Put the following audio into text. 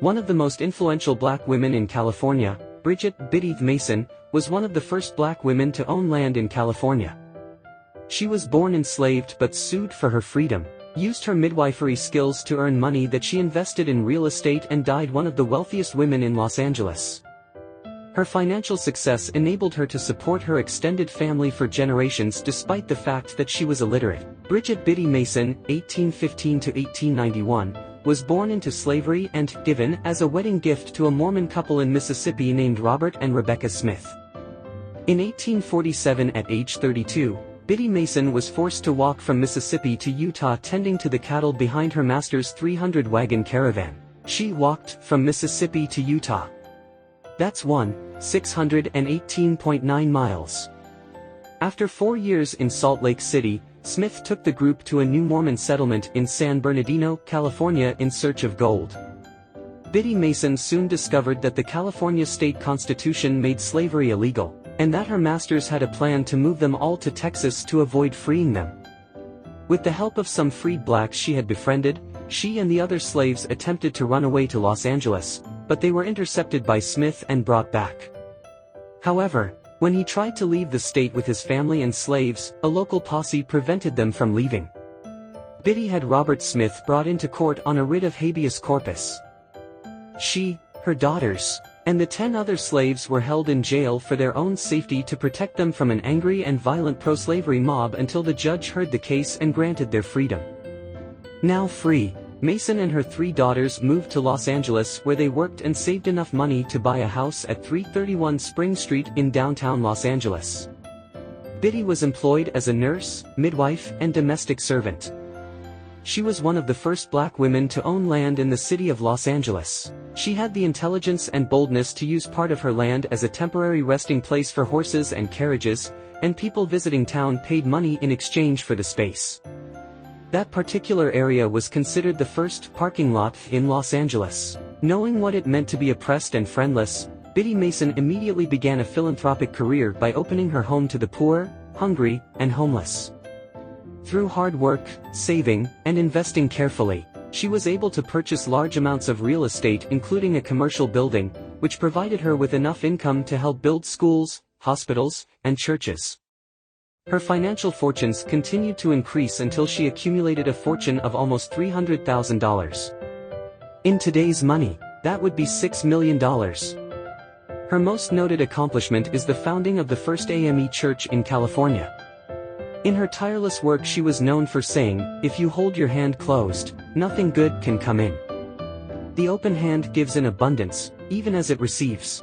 One of the most influential black women in California, Bridget Biddy Mason, was one of the first black women to own land in California. She was born enslaved but sued for her freedom, used her midwifery skills to earn money that she invested in real estate, and died one of the wealthiest women in Los Angeles. Her financial success enabled her to support her extended family for generations despite the fact that she was illiterate. Bridget Biddy Mason, 1815 to 1891, was born into slavery and given as a wedding gift to a Mormon couple in Mississippi named Robert and Rebecca Smith. In 1847, at age 32, Biddy Mason was forced to walk from Mississippi to Utah tending to the cattle behind her master's 300-wagon caravan. She walked from Mississippi to Utah. That's 618.9 miles. After 4 years in Salt Lake City, Smith took the group to a new Mormon settlement in San Bernardino, California in search of gold. Biddy Mason soon discovered that the California state constitution made slavery illegal, and that her masters had a plan to move them all to Texas to avoid freeing them. With the help of some freed blacks she had befriended, she and the other slaves attempted to run away to Los Angeles, but they were intercepted by Smith and brought back. However, when he tried to leave the state with his family and slaves, a local posse prevented them from leaving. Biddy had Robert Smith brought into court on a writ of habeas corpus. She, her daughters, and the 10 other slaves were held in jail for their own safety to protect them from an angry and violent pro-slavery mob until the judge heard the case and granted their freedom. Now free, Mason and her 3 daughters moved to Los Angeles, where they worked and saved enough money to buy a house at 331 Spring Street in downtown Los Angeles. Biddy was employed as a nurse, midwife, and domestic servant. She was one of the first black women to own land in the city of Los Angeles. She had the intelligence and boldness to use part of her land as a temporary resting place for horses and carriages, and people visiting town paid money in exchange for the space. That particular area was considered the first parking lot in Los Angeles. Knowing what it meant to be oppressed and friendless, Biddy Mason immediately began a philanthropic career by opening her home to the poor, hungry, and homeless. Through hard work, saving, and investing carefully, she was able to purchase large amounts of real estate, including a commercial building, which provided her with enough income to help build schools, hospitals, and churches. Her financial fortunes continued to increase until she accumulated a fortune of almost $300,000. In today's money, that would be $6 million. Her most noted accomplishment is the founding of the first AME church in California. In her tireless work, she was known for saying, "If you hold your hand closed, nothing good can come in. The open hand gives in abundance, even as it receives."